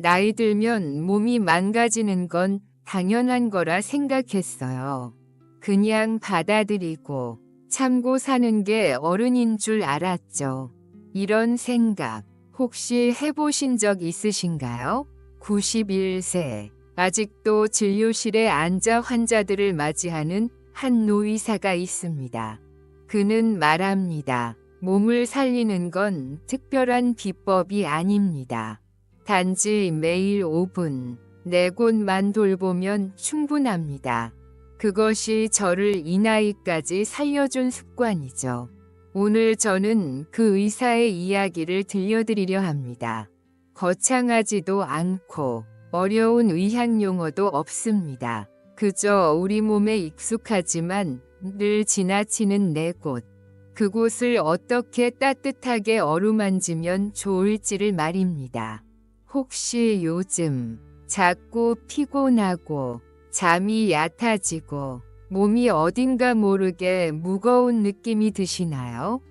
나이 들면 몸이 망가지는 건 당연한 거라 생각했어요. 그냥 받아들이고 참고 사는 게 어른인 줄 알았죠. 이런 생각 혹시 해보신 적 있으신가요? 91세. 아직도 진료실에 앉아 환자들을 맞이하는 한 노의사가 있습니다. 그는 말합니다. 몸을 살리는 건 특별한 비법이 아닙니다. 단지 매일 5분, 4곳만 돌보면 충분합니다. 그것이 저를 이 나이까지 살려준 습관이죠. 오늘 저는 그 의사의 이야기를 들려드리려 합니다. 거창하지도 않고 어려운 의학 용어도 없습니다. 그저 우리 몸에 익숙하지만 늘 지나치는 네 곳. 그곳을 어떻게 따뜻하게 어루만지면 좋을지를 말입니다. 혹시 요즘 자꾸 피곤하고 잠이 얕아지고 몸이 어딘가 모르게 무거운 느낌이 드시나요?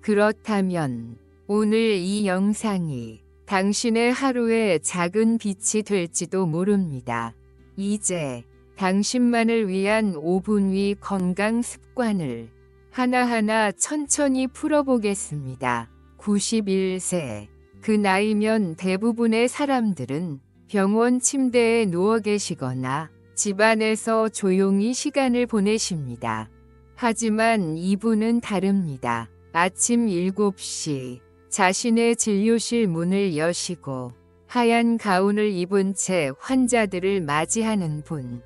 그렇다면 오늘 이 영상이 당신의 하루의 작은 빛이 될지도 모릅니다. 이제 당신만을 위한 5분 위 건강 습관을 하나하나 천천히 풀어보겠습니다. 91세. 그 나이면 대부분의 사람들은 병원 침대에 누워 계시거나 집안에서 조용히 시간을 보내십니다. 하지만 이분은 다릅니다. 아침 7시 자신의 진료실 문을 여시고 하얀 가운을 입은 채 환자들을 맞이하는 분.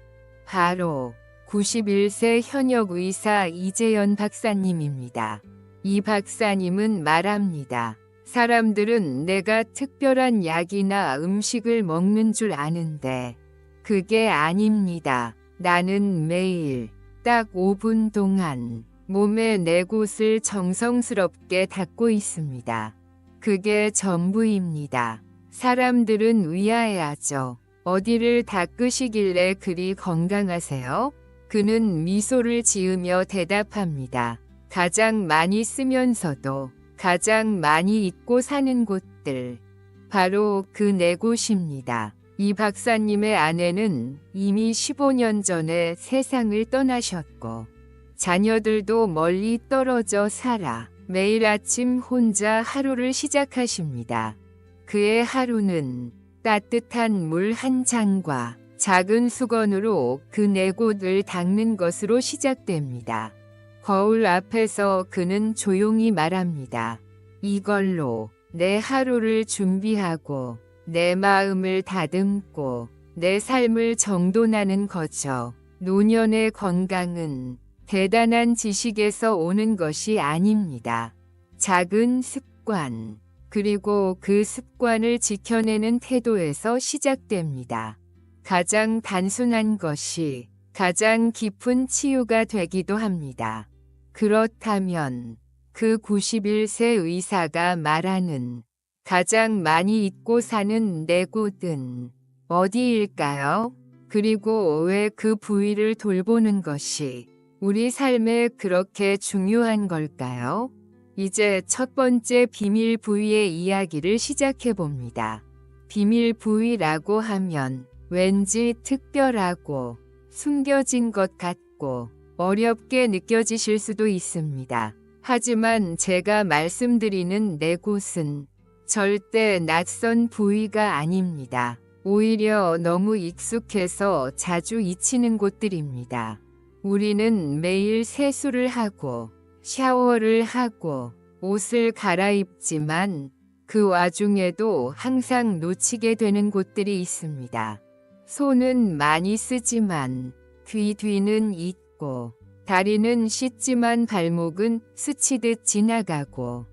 바로 91세 현역 의사 이재연 박사님입니다. 이 박사님은 말합니다. 사람들은 내가 특별한 약이나 음식을 먹는 줄 아는데 그게 아닙니다. 나는 매일 딱 5분 동안 몸의 4곳을 정성스럽게 닦고 있습니다. 그게 전부입니다. 사람들은 의아해하죠. 어디를 닦으시길래 그리 건강하세요? 그는 미소를 지으며 대답합니다. 가장 많이 쓰면서도 가장 많이 잊고 사는 곳들. 바로 그 4곳입니다. 이 박사님의 아내는 이미 15년 전에 세상을 떠나셨고 자녀들도 멀리 떨어져 살아 매일 아침 혼자 하루를 시작하십니다. 그의 하루는 따뜻한 물 한 잔과 작은 수건으로 그 4곳을 닦는 것으로 시작됩니다. 거울 앞에서 그는 조용히 말합니다. 이걸로 내 하루를 준비하고 내 마음을 다듬고 내 삶을 정돈하는 거죠. 노년의 건강은 대단한 지식에서 오는 것이 아닙니다. 작은 습관, 그리고 그 습관을 지켜내는 태도에서 시작됩니다. 가장 단순한 것이 가장 깊은 치유가 되기도 합니다. 그렇다면 그 91세 의사가 말하는 가장 많이 잊고 사는 4곳은 어디일까요? 그리고 왜 그 부위를 돌보는 것이 우리 삶에 그렇게 중요한 걸까요? 이제 첫 번째 비밀 부위의 이야기를 시작해 봅니다. 비밀 부위라고 하면 왠지 특별하고 숨겨진 것 같고 어렵게 느껴지실 수도 있습니다. 하지만 제가 말씀드리는 4곳은 절대 낯선 부위가 아닙니다. 오히려 너무 익숙해서 자주 잊히는 곳들입니다. 우리는 매일 세수를 하고 샤워를 하고 옷을 갈아입지만 그 와중에도 항상 놓치게 되는 곳들이 있습니다. 손은 많이 쓰지만 귀 뒤는 잊고 다리는 씻지만 발목은 스치듯 지나가고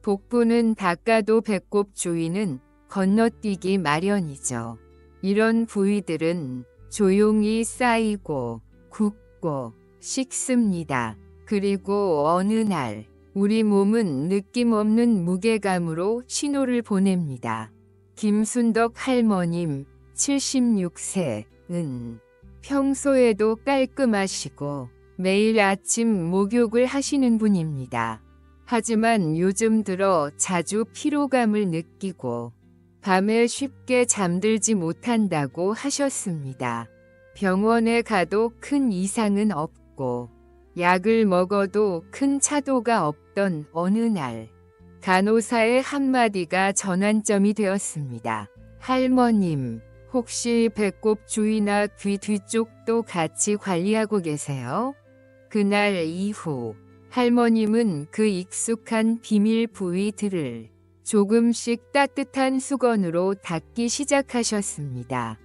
복부는 닦아도 배꼽 주위는 건너뛰기 마련이죠. 이런 부위들은 조용히 쌓이고 굽고 식습니다. 그리고 어느 날 우리 몸은 느낌없는 무게감으로 신호를 보냅니다. 김순덕 할머님 76세는 평소에도 깔끔하시고 매일 아침 목욕을 하시는 분입니다. 하지만 요즘 들어 자주 피로감을 느끼고 밤에 쉽게 잠들지 못한다고 하셨습니다. 병원에 가도 큰 이상은 없고 약을 먹어도 큰 차도가 없던 어느 날 간호사의 한마디가 전환점이 되었습니다. 할머님, 혹시 배꼽 주위나 귀 뒤쪽도 같이 관리하고 계세요? 그날 이후 할머님은 그 익숙한 비밀 부위들을 조금씩 따뜻한 수건으로 닦기 시작하셨습니다.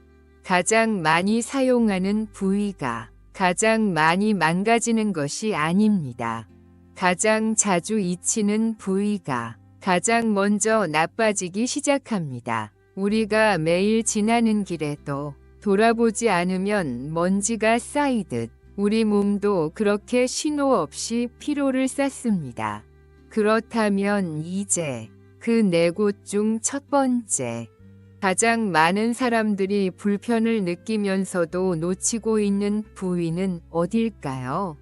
가장 많이 사용하는 부위가 가장 많이 망가지는 것이 아닙니다. 가장 자주 잊히는 부위가 가장 먼저 나빠지기 시작합니다. 우리가 매일 지나는 길에도 돌아보지 않으면 먼지가 쌓이듯 우리 몸도 그렇게 신호 없이 피로를 쌓습니다. 그렇다면 이제 그 네 곳 중 첫 번째, 가장 많은 사람들이 불편을 느끼면서도 놓치고 있는 부위는 어딜까요?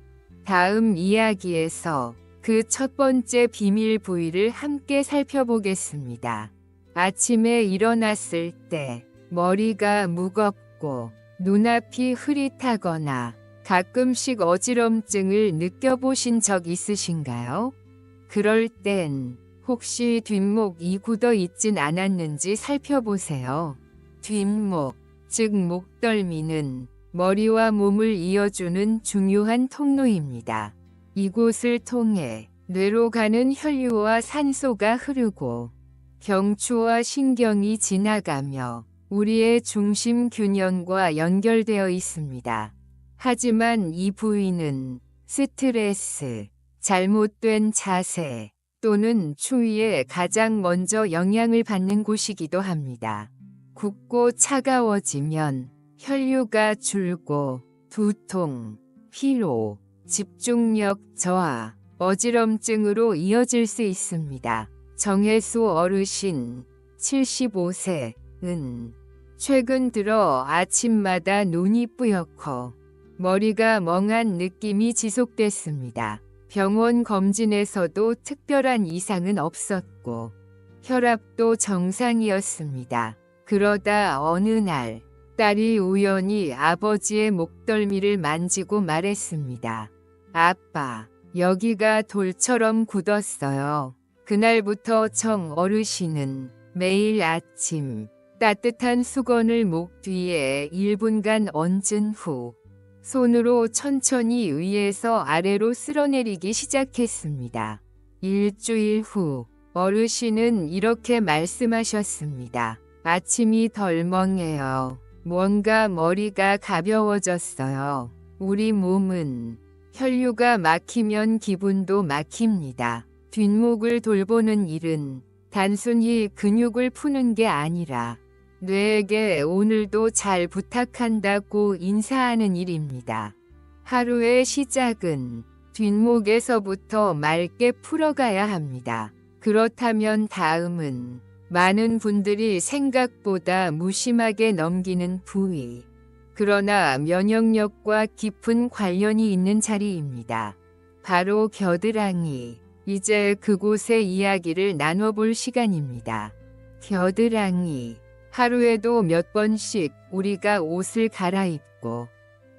다음 이야기에서 그 첫 번째 비밀 부위를 함께 살펴보겠습니다. 아침에 일어났을 때 머리가 무겁고 눈앞이 흐릿하거나 가끔씩 어지럼증을 느껴보신 적 있으신가요? 그럴 땐 혹시 뒷목이 굳어 있진 않았는지 살펴보세요. 뒷목, 즉 목덜미는 머리와 몸을 이어주는 중요한 통로입니다. 이곳을 통해 뇌로 가는 혈류와 산소가 흐르고 경추와 신경이 지나가며 우리의 중심 균형과 연결되어 있습니다. 하지만 이 부위는 스트레스, 잘못된 자세 또는 추위에 가장 먼저 영향을 받는 곳이기도 합니다. 굽고 차가워지면 혈류가 줄고 두통, 피로, 집중력 저하, 어지럼증으로 이어질 수 있습니다. 정혜수 어르신 75세는 최근 들어 아침마다 눈이 뿌옇고 머리가 멍한 느낌이 지속됐습니다. 병원 검진에서도 특별한 이상은 없었고 혈압도 정상이었습니다. 그러다 어느 날 딸이 우연히 아버지의 목덜미를 만지고 말했습니다. 아빠, 여기가 돌처럼 굳었어요. 그날부터 정 어르신은 매일 아침 따뜻한 수건을 목 뒤에 1분간 얹은 후 손으로 천천히 위에서 아래로 쓸어내리기 시작했습니다. 일주일 후 어르신은 이렇게 말씀하셨습니다. 아침이 덜 멍해요. 뭔가 머리가 가벼워졌어요. 우리 몸은 혈류가 막히면 기분도 막힙니다. 뒷목을 돌보는 일은 단순히 근육을 푸는 게 아니라 뇌에게 오늘도 잘 부탁한다고 인사하는 일입니다. 하루의 시작은 뒷목에서부터 맑게 풀어가야 합니다. 그렇다면 다음은 많은 분들이 생각보다 무심하게 넘기는 부위, 그러나 면역력과 깊은 관련이 있는 자리입니다. 바로 겨드랑이. 이제 그곳의 이야기를 나눠볼 시간입니다. 겨드랑이. 하루에도 몇 번씩 우리가 옷을 갈아입고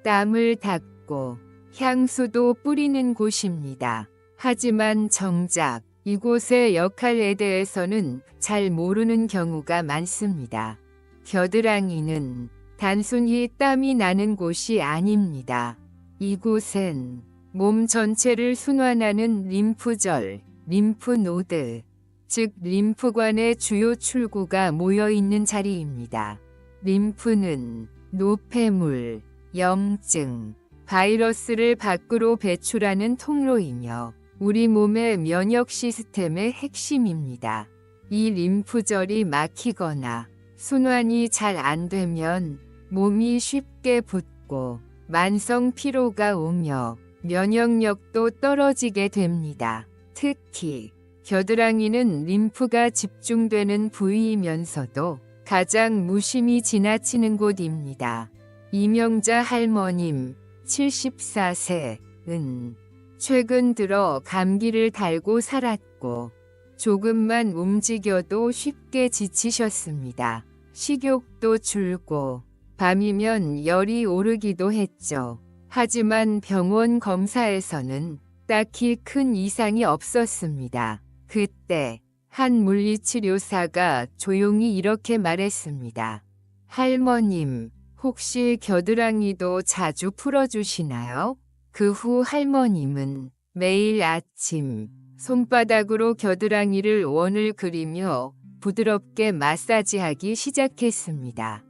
땀을 닦고 향수도 뿌리는 곳입니다. 하지만 정작 이곳의 역할에 대해서는 잘 모르는 경우가 많습니다. 겨드랑이는 단순히 땀이 나는 곳이 아닙니다. 이곳엔 몸 전체를 순환하는 림프절, 림프노드, 즉 림프관의 주요 출구가 모여 있는 자리입니다. 림프는 노폐물, 염증, 바이러스를 밖으로 배출하는 통로이며 우리 몸의 면역 시스템의 핵심입니다. 이 림프절이 막히거나 순환이 잘 안 되면 몸이 쉽게 붓고 만성 피로가 오며 면역력도 떨어지게 됩니다. 특히 겨드랑이는 림프가 집중되는 부위이면서도 가장 무심히 지나치는 곳입니다. 이명자 할머님 74세는 최근 들어 감기를 달고 살았고 조금만 움직여도 쉽게 지치셨습니다. 식욕도 줄고 밤이면 열이 오르기도 했죠. 하지만 병원 검사에서는 딱히 큰 이상이 없었습니다. 그때 한 물리치료사가 조용히 이렇게 말했습니다. 할머님, 혹시 겨드랑이도 자주 풀어주시나요? 그 후 할머님은 매일 아침 손바닥으로 겨드랑이를 원을 그리며 부드럽게 마사지하기 시작했습니다.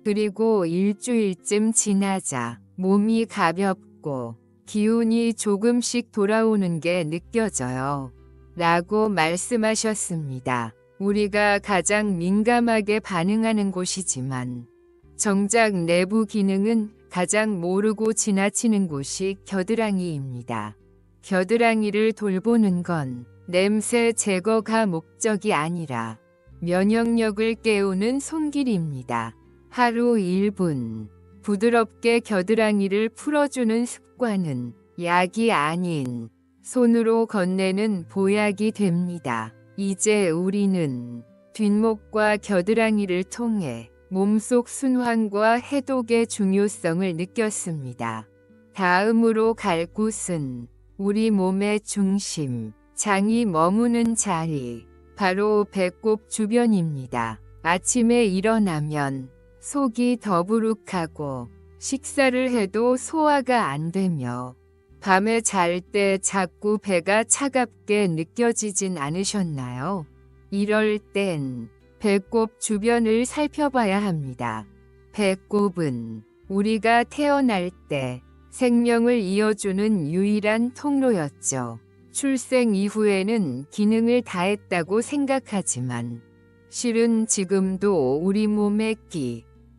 그리고 일주일쯤 지나자 몸이 가볍고 기운이 조금씩 돌아오는 게 느껴져요. 라고 말씀하셨습니다. 우리가 가장 민감하게 반응하는 곳이지만 정작 내부 기능은 가장 모르고 지나치는 곳이 겨드랑이입니다. 겨드랑이를 돌보는 건 냄새 제거가 목적이 아니라 면역력을 깨우는 손길입니다. 하루 1분 부드럽게 겨드랑이를 풀어주는 습관은 약이 아닌 손으로 건네는 보약이 됩니다. 이제 우리는 뒷목과 겨드랑이를 통해 몸속 순환과 해독의 중요성을 느꼈습니다. 다음으로 갈 곳은 우리 몸의 중심, 장이 머무는 자리, 바로 배꼽 주변입니다. 아침에 일어나면 속이 더부룩하고 식사를 해도 소화가 안 되며 밤에 잘 때 자꾸 배가 차갑게 느껴지진 않으셨나요? 이럴 땐 배꼽 주변을 살펴봐야 합니다. 배꼽은 우리가 태어날 때 생명을 이어주는 유일한 통로였죠. 출생 이후에는 기능을 다했다고 생각하지만 실은 지금도 우리 몸의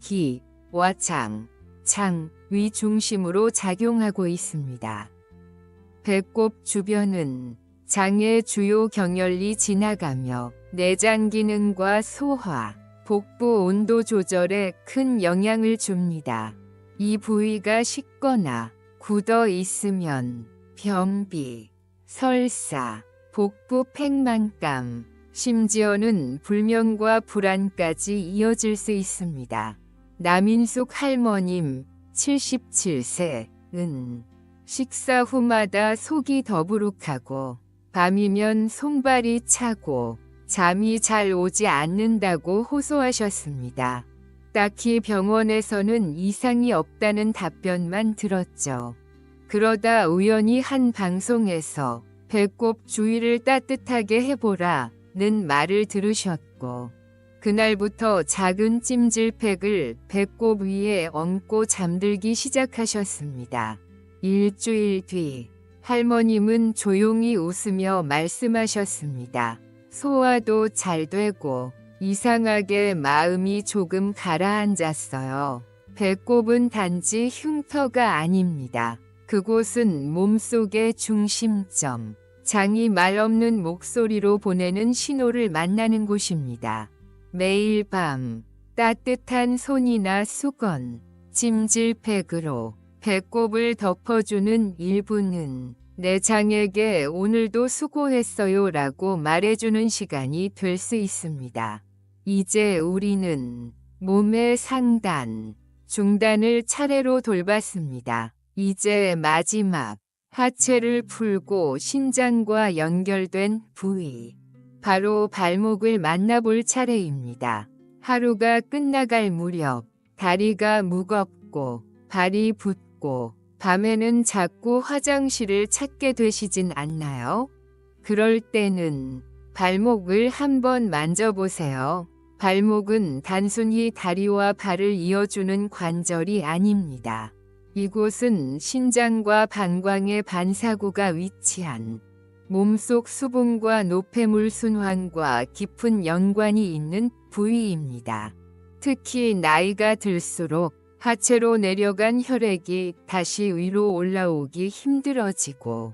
기와 장, 위 중심으로 작용하고 있습니다. 배꼽 주변은 장의 주요 경혈이 지나가며 내장 기능과 소화, 복부 온도 조절에 큰 영향을 줍니다. 이 부위가 식거나 굳어 있으면 변비, 설사, 복부 팽만감, 심지어는 불면과 불안까지 이어질 수 있습니다. 남인숙 할머님 77세은 식사 후마다 속이 더부룩하고 밤이면 손발이 차고 잠이 잘 오지 않는다고 호소하셨습니다. 딱히 병원에서는 이상이 없다는 답변만 들었죠. 그러다 우연히 한 방송에서 배꼽 주위를 따뜻하게 해보라는 말을 들으셨고 그날부터 작은 찜질팩을 배꼽 위에 얹고 잠들기 시작하셨습니다. 일주일 뒤 할머님은 조용히 웃으며 말씀하셨습니다. 소화도 잘 되고 이상하게 마음이 조금 가라앉았어요. 배꼽은 단지 흉터가 아닙니다. 그곳은 몸속의 중심점, 장이 말없는 목소리로 보내는 신호를 만나는 곳입니다. 매일 밤 따뜻한 손이나 수건, 찜질팩으로 배꼽을 덮어주는 1분은 내 장에게 오늘도 수고했어요 라고 말해주는 시간이 될 수 있습니다. 이제 우리는 몸의 상단, 중단을 차례로 돌봤습니다. 이제 마지막, 하체를 풀고 신장과 연결된 부위, 바로 발목을 만나볼 차례입니다. 하루가 끝나갈 무렵 다리가 무겁고 발이 붓고 밤에는 자꾸 화장실을 찾게 되시진 않나요? 그럴 때는 발목을 한번 만져보세요. 발목은 단순히 다리와 발을 이어주는 관절이 아닙니다. 이곳은 신장과 방광의 반사구가 위치한 몸속 수분과 노폐물 순환과 깊은 연관이 있는 부위입니다. 특히 나이가 들수록 하체로 내려간 혈액이 다시 위로 올라오기 힘들어지고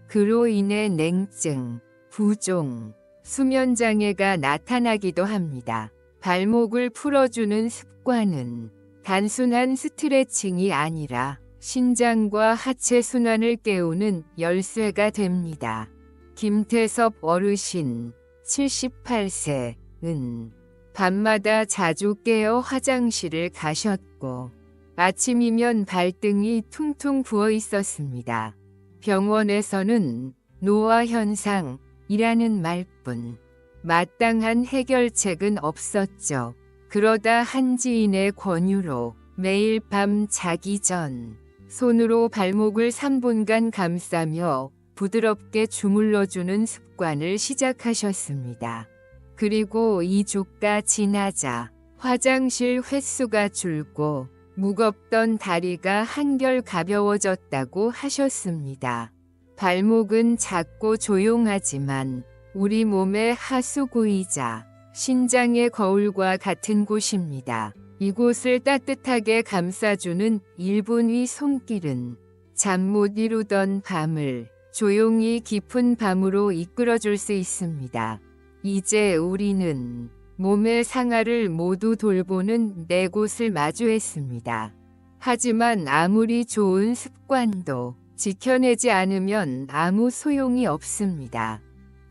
그로 인해 냉증, 부종, 수면장애가 나타나기도 합니다. 발목을 풀어주는 습관은 단순한 스트레칭이 아니라 신장과 하체 순환을 깨우는 열쇠가 됩니다. 김태섭 어르신 78세은 밤마다 자주 깨어 화장실을 가셨고 아침이면 발등이 퉁퉁 부어 있었습니다. 병원에서는 노화 현상이라는 말뿐 마땅한 해결책은 없었죠. 그러다 한 지인의 권유로 매일 밤 자기 전 손으로 발목을 3분간 감싸며 부드럽게 주물러주는 습관을 시작하셨습니다. 그리고 2주가 지나자 화장실 횟수가 줄고 무겁던 다리가 한결 가벼워졌다고 하셨습니다. 발목은 작고 조용하지만 우리 몸의 하수구이자 신장의 거울과 같은 곳입니다. 이곳을 따뜻하게 감싸주는 1분의 손길은 잠 못 이루던 밤을 조용히 깊은 밤으로 이끌어줄 수 있습니다. 이제 우리는 몸의 상하를 모두 돌보는 4곳을 마주했습니다. 하지만 아무리 좋은 습관도 지켜내지 않으면 아무 소용이 없습니다.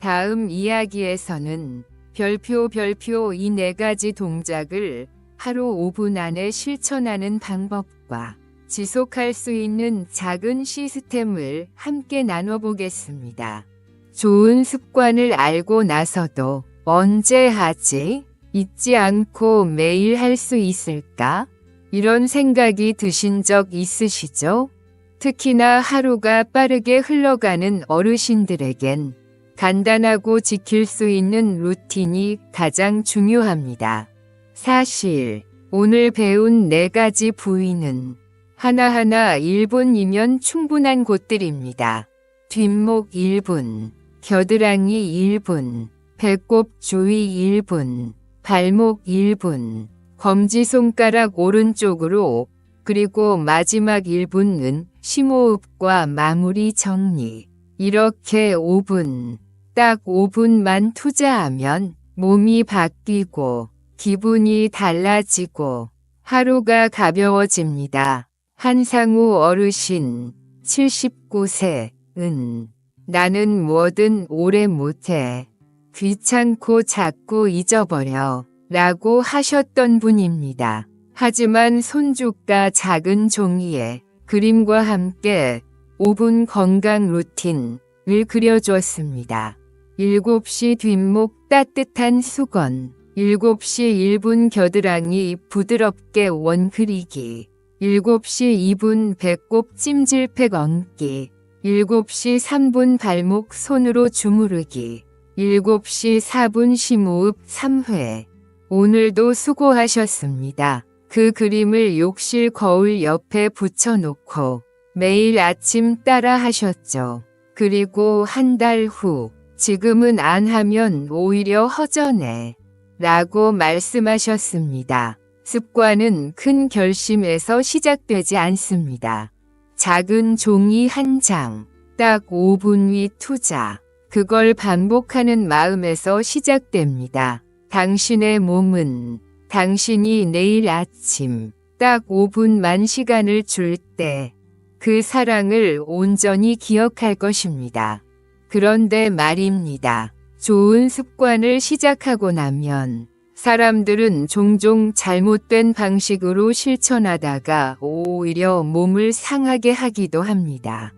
다음 이야기에서는 별표 이 4가지 동작을 하루 5분 안에 실천하는 방법과 지속할 수 있는 작은 시스템을 함께 나눠보겠습니다. 좋은 습관을 알고 나서도 언제 하지? 잊지 않고 매일 할 수 있을까? 이런 생각이 드신 적 있으시죠? 특히나 하루가 빠르게 흘러가는 어르신들에겐 간단하고 지킬 수 있는 루틴이 가장 중요합니다. 사실 오늘 배운 4가지 부위는 하나하나 1분이면 충분한 곳들입니다. 뒷목 1분, 겨드랑이 1분, 배꼽 주위 1분, 발목 1분, 검지손가락 오른쪽으로, 그리고 마지막 1분은 심호흡과 마무리 정리. 이렇게 5분, 딱 5분만 투자하면 몸이 바뀌고 기분이 달라지고 하루가 가벼워집니다. 한상우 어르신 79세은 나는 뭐든 오래 못해. 귀찮고 자꾸 잊어버려. 라고 하셨던 분입니다. 하지만 손주가 작은 종이에 그림과 함께 5분 건강 루틴을 그려주었습니다. 7시 뒷목 따뜻한 수건, 7시 1분 겨드랑이 부드럽게 원 그리기, 7시 2분 배꼽 찜질팩 얹기, 7시 3분 발목 손으로 주무르기, 7시 4분 심호흡 3회. 오늘도 수고하셨습니다. 그 그림을 욕실 거울 옆에 붙여놓고 매일 아침 따라 하셨죠. 그리고 한 달 후, 지금은 안 하면 오히려 허전해. 라고 말씀하셨습니다. 습관은 큰 결심에서 시작되지 않습니다. 작은 종이 한 장, 딱 5분 위 투자. 그걸 반복하는 마음에서 시작됩니다. 당신의 몸은 당신이 내일 아침 딱 5분만 시간을 줄 때 그 사랑을 온전히 기억할 것입니다. 그런데 말입니다. 좋은 습관을 시작하고 나면 사람들은 종종 잘못된 방식으로 실천하다가 오히려 몸을 상하게 하기도 합니다.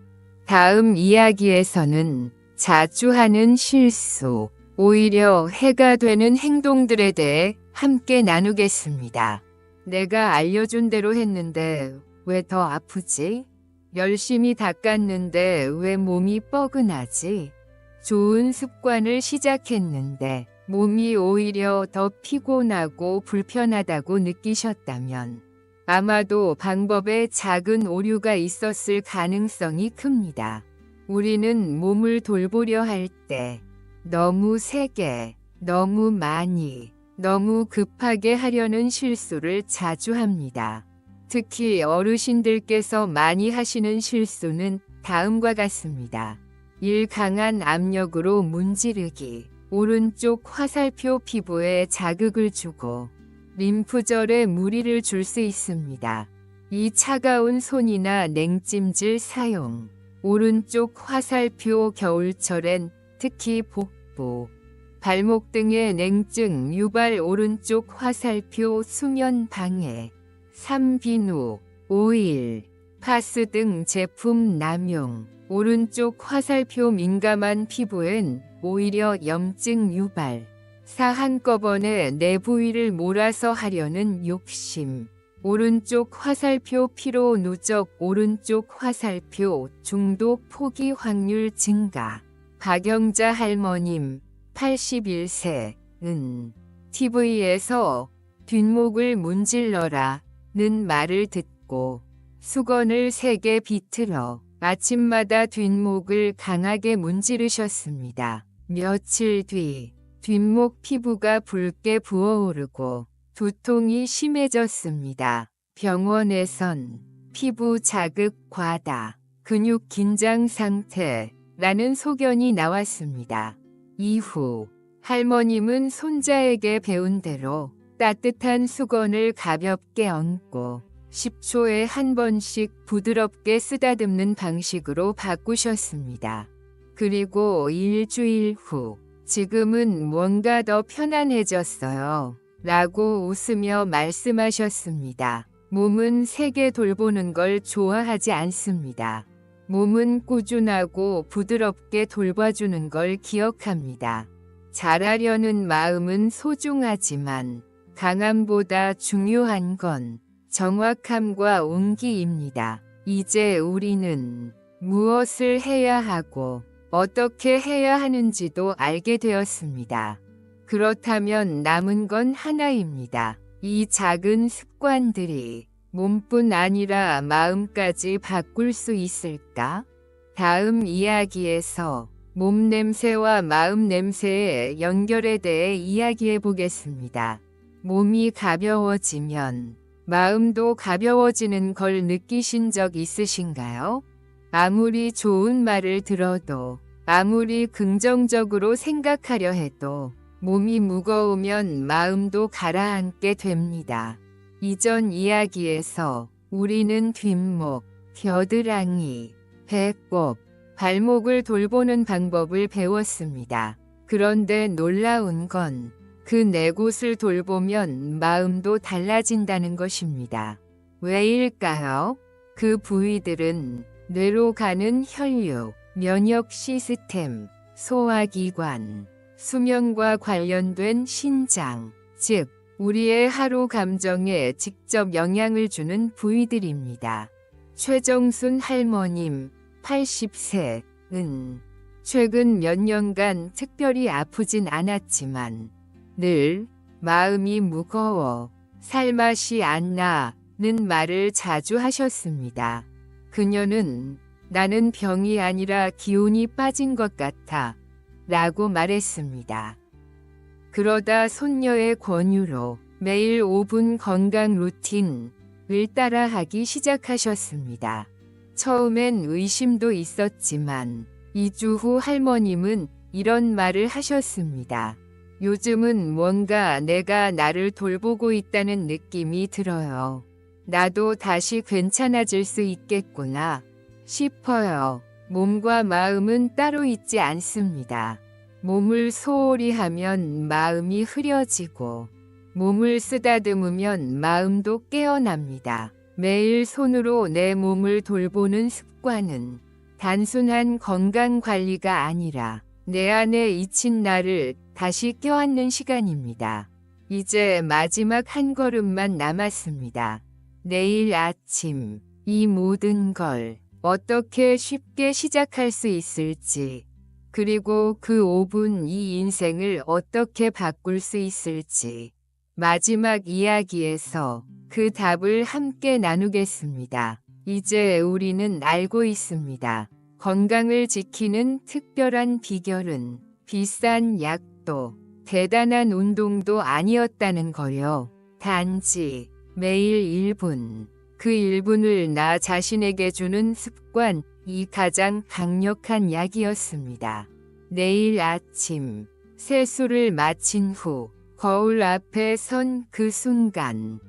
다음 이야기에서는 자주 하는 실수, 오히려 해가 되는 행동들에 대해 함께 나누겠습니다. 내가 알려준 대로 했는데 왜 더 아프지? 열심히 닦았는데 왜 몸이 뻐근하지? 좋은 습관을 시작했는데 몸이 오히려 더 피곤하고 불편하다고 느끼셨다면 아마도 방법에 작은 오류가 있었을 가능성이 큽니다. 우리는 몸을 돌보려 할 때 너무 세게, 너무 많이, 너무 급하게 하려는 실수를 자주 합니다. 특히 어르신들께서 많이 하시는 실수는 다음과 같습니다. 강한 압력으로 문지르기, 오른쪽 화살표 피부에 자극을 주고 림프절에 무리를 줄 수 있습니다. 이 차가운 손이나 냉찜질 사용, 오른쪽 화살표 겨울철엔 특히 복부, 발목 등의 냉증 유발, 오른쪽 화살표 수면 방해, 3. 비누, 오일, 파스 등 제품 남용, 오른쪽 화살표 민감한 피부엔 오히려 염증 유발, 4. 한꺼번에 내 부위를 몰아서 하려는 욕심, 오른쪽 화살표 피로 누적, 오른쪽 화살표 중독 포기 확률 증가. 박영자 할머님, 81세, TV에서 뒷목을 문질러라 는 말을 듣고 수건을 3개 비틀어 아침마다 뒷목을 강하게 문지르셨습니다. 며칠 뒤 뒷목 피부가 붉게 부어오르고 두통이 심해졌습니다. 병원에선 피부 자극 과다, 근육 긴장 상태라는 소견이 나왔습니다. 이후 할머님은 손자에게 배운 대로 따뜻한 수건을 가볍게 얹고 10초에 한 번씩 부드럽게 쓰다듬는 방식으로 바꾸셨습니다. 그리고 일주일 후 지금은 뭔가 더 편안해졌어요 라고 웃으며 말씀하셨습니다. 몸은 세게 돌보는 걸 좋아하지 않습니다. 몸은 꾸준하고 부드럽게 돌봐주는 걸 기억합니다. 잘하려는 마음은 소중하지만 강함보다 중요한 건 정확함과 온기입니다. 이제 우리는 무엇을 해야 하고 어떻게 해야 하는지도 알게 되었습니다. 그렇다면 남은 건 하나입니다. 이 작은 습관들이 몸뿐 아니라 마음까지 바꿀 수 있을까? 다음 이야기에서 몸 냄새와 마음 냄새의 연결에 대해 이야기해 보겠습니다. 몸이 가벼워지면 마음도 가벼워지는 걸 느끼신 적 있으신가요? 아무리 좋은 말을 들어도, 아무리 긍정적으로 생각하려 해도 몸이 무거우면 마음도 가라앉게 됩니다. 이전 이야기에서 우리는 뒷목, 겨드랑이, 배꼽, 발목을 돌보는 방법을 배웠습니다. 그런데 놀라운 건 그 네 곳을 돌보면 마음도 달라진다는 것입니다. 왜일까요? 그 부위들은 뇌로 가는 혈류, 면역 시스템, 소화기관, 수면과 관련된 신장, 즉 우리의 하루 감정에 직접 영향을 주는 부위들입니다. 최정순 할머님, 80세는 최근 몇 년간 특별히 아프진 않았지만 늘 마음이 무거워, 살맛이 안 나는 말을 자주 하셨습니다. 그녀는 나는 병이 아니라 기운이 빠진 것 같아 라고 말했습니다. 그러다 손녀의 권유로 매일 5분 건강 루틴을 따라하기 시작하셨습니다. 처음엔 의심도 있었지만 2주 후 할머님은 이런 말을 하셨습니다. 요즘은 뭔가 내가 나를 돌보고 있다는 느낌이 들어요. 나도 다시 괜찮아질 수 있겠구나 싶어요. 몸과 마음은 따로 있지 않습니다. 몸을 소홀히 하면 마음이 흐려지고 몸을 쓰다듬으면 마음도 깨어납니다. 매일 손으로 내 몸을 돌보는 습관은 단순한 건강 관리가 아니라 내 안에 잊힌 나를 다시 껴안는 시간입니다. 이제 마지막 한 걸음만 남았습니다. 내일 아침 이 모든 걸 어떻게 쉽게 시작할 수 있을지, 그리고 그 5분 이 인생을 어떻게 바꿀 수 있을지 마지막 이야기에서 그 답을 함께 나누겠습니다. 이제 우리는 알고 있습니다. 건강을 지키는 특별한 비결은 비싼 약도 대단한 운동도 아니었다는 거요. 단지 매일 1분, 그 1분을 나 자신에게 주는 습관이 가장 강력한 약이었습니다. 내일 아침 세수를 마친 후 거울 앞에 선 그 순간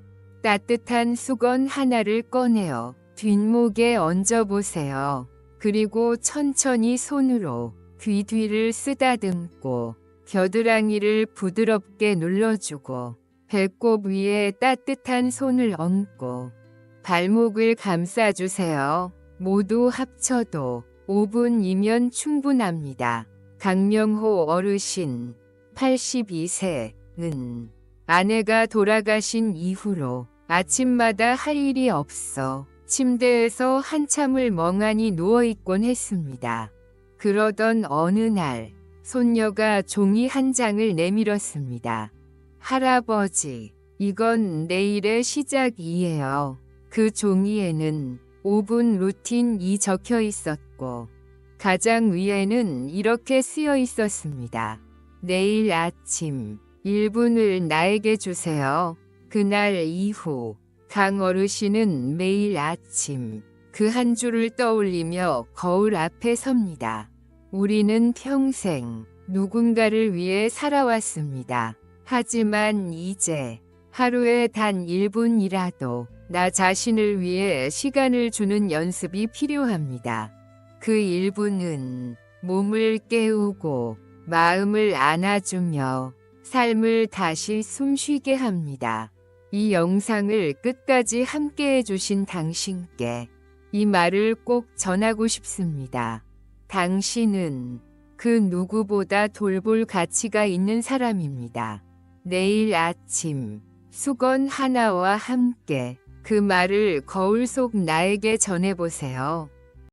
따뜻한 수건 하나를 꺼내어 뒷목에 얹어보세요. 그리고 천천히 손으로 귀 뒤를 쓰다듬고 겨드랑이를 부드럽게 눌러주고 배꼽 위에 따뜻한 손을 얹고 발목을 감싸주세요. 모두 합쳐도 5분이면 충분합니다. 강명호 어르신 82세는 아내가 돌아가신 이후로 아침마다 할 일이 없어 침대에서 한참을 멍하니 누워있곤 했습니다. 그러던 어느 날 손녀가 종이 한 장을 내밀었습니다. 할아버지, 이건 내일의 시작이에요. 그 종이에는 5분 루틴이 적혀 있었고 가장 위에는 이렇게 쓰여 있었습니다. 내일 아침 1분을 나에게 주세요. 그날 이후 강 어르신은 매일 아침 그 한 줄을 떠올리며 거울 앞에 섭니다. 우리는 평생 누군가를 위해 살아왔습니다. 하지만 이제 하루에 단 1분이라도 나 자신을 위해 시간을 주는 연습이 필요합니다. 그 1분은 몸을 깨우고 마음을 안아주며 삶을 다시 숨쉬게 합니다. 이 영상을 끝까지 함께 해주신 당신께 이 말을 꼭 전하고 싶습니다. 당신은 그 누구보다 돌볼 가치가 있는 사람입니다. 내일 아침 수건 하나와 함께 그 말을 거울 속 나에게 전해보세요.